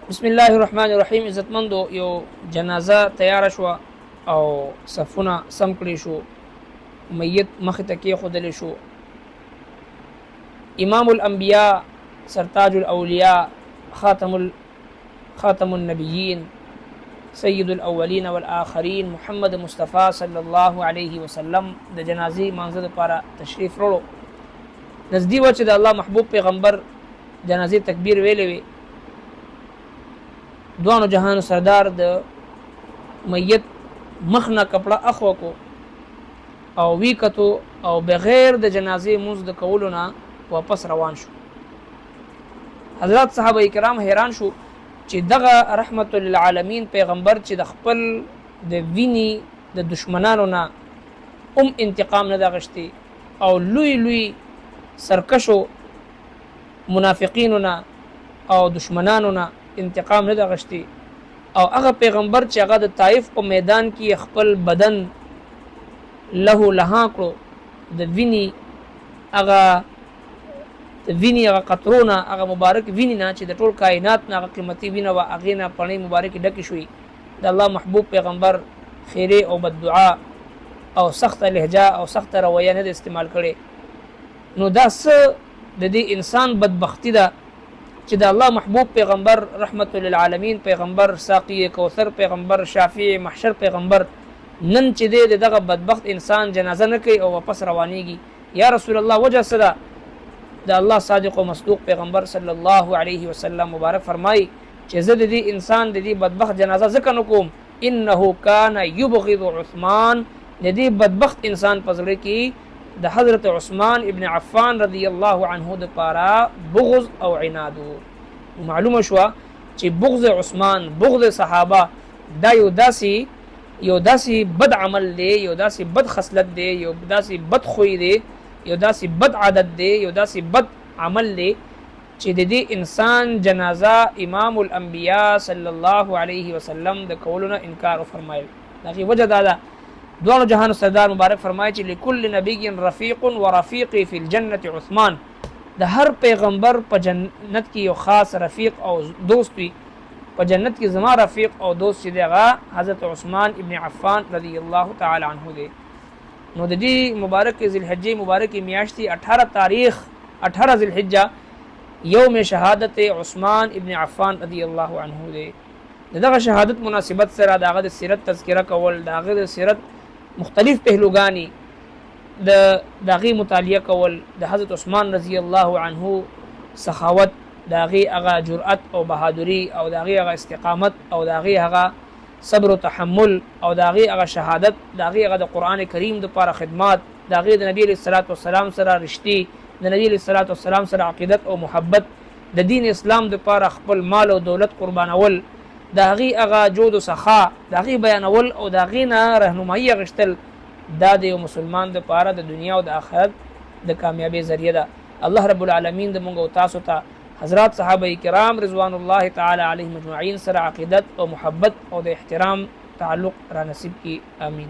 بسم الله الرحمن الرحیم. عزتمندو یو جنازه تیار شو او صفونه سم کړی شو، میت مخ ته کېښودلی شو. امام الانبیاء، سرتاج الاولیاء، خاتم النبیین، سید الاولین والآخرین محمد مصطفی صلی الله علیه وسلم د جنازې مانځه لپاره تشریف وروړو. نزدې وه چې د الله محبوب پیغمبر جنازې تکبیر ویلې وي. دوانو جهانو سردار د میت مخ نه کپړه اخوا کو او وی کتو او بغیر د جنازې مونځ د کولو نه واپس روان شو. حضرات صحابه کرام حیران شو چې دغه رحمت للعالمین پیغمبر چې د خپل د ویني د دشمنانو نه انتقام نه غشتي او لوی لوی سرکشو منافقینو نه او دشمنانو نه انتقام نه غشتي، او هغه پیغمبر چې هغه د طائف په میدان کې خپل بدن له لها کړو د ویني هغه قطرونه، هغه مبارک ویني نه چې د ټول کائنات نه هغه قیمتي وینه وه، هغې نه پڼۍ مبارکې ډکې شوي. د الله محبوب پیغمبر خیرې او بددعا او سخته لهجه او سخته رویه نه د استعمال کړې. نو دا څه د دې انسان بدبختی ده چې د الله محبوب پیغمبر رحمت للعالمین پیغمبر ساقی کوثر پیغمبر شافع محشر پیغمبر نن چې دی دغه بدبخت انسان جنازه نه کوي او واپس روانېږي. یا رسول الله وجه څه ده؟ د الله صادق او مصدوق پیغمبر صلی الله علیه وسلم مبارک فرمایي چې زه د دې انسان د دې بدبخت جنازه ځکه نه کوم انه کان یبغض عثمان، د دې بدبخت انسان په زړه کې د حضرت عثمان ابن عفان رضی الله عنه د پاره بغض او عناد. معلومه شوه چې بغض عثمان، بغض صحابه دا یو داسې بد عمل دی، یو داسې بد خصلت دی، یو داسې بد خوی دی، یو داسې بد عادت دی، یو داسې بد عمل دی چې د دې انسان جنازه امام الانبیاء صلی الله علیه وسلم د کولو نه انکار وفرمایل. دغې وجه دا ده دوانو جهانو سردار مبارک فرمایي چې لکل نبی رفیق و رفیقی فی الجنة عثمان، د هر پیغمبر په جنت کې یو خاص رفیق او دوست وي. په جنت کې زما رفیق او دوست چې دی هغه حضرت عثمان ابن عفان رضی الله تعالی عنه دی. نو د دې مبارک ذوالحجې مبارکې میاشتې 18 تاریخ 18 ذوالحجه یوم شهادت عثمان ابن عفان رضی الله عنه دی. دغه شهادت مناسبت سره دغه د سیرت تذکره کول، دغه د سیرت مختلف پهلوګانی دغه مطالعه کول، د حضرت عثمان رضی الله عنه سخاوت، دغه هغه جرأت او بهادری او دغه هغه استقامت او دغه هغه صبر او تحمل او دغه هغه شهادت، دغه هغه د قران کریم د لپاره خدمات، دغه د نبی صلی الله علیه وسلم سره رښتې، د نبی صلی الله علیه وسلم سره عقیدت او محبت، د دین اسلام د لپاره خپل مال او دولت قربانول، دغه هغه جود او سخا دغه بیانول او دغه نه راهنمایي غشتل، دا د یو مسلمان د لپاره د دنیا او د آخرت د کامیابی ذریعہ ده. الله رب العالمین د مونږ او تاسو ته حضرات صحابه کرام رضوان الله تعالی علیهم اجمعین سره عقیدت او محبت او د احترام تعلق را نصیب کی. آمین.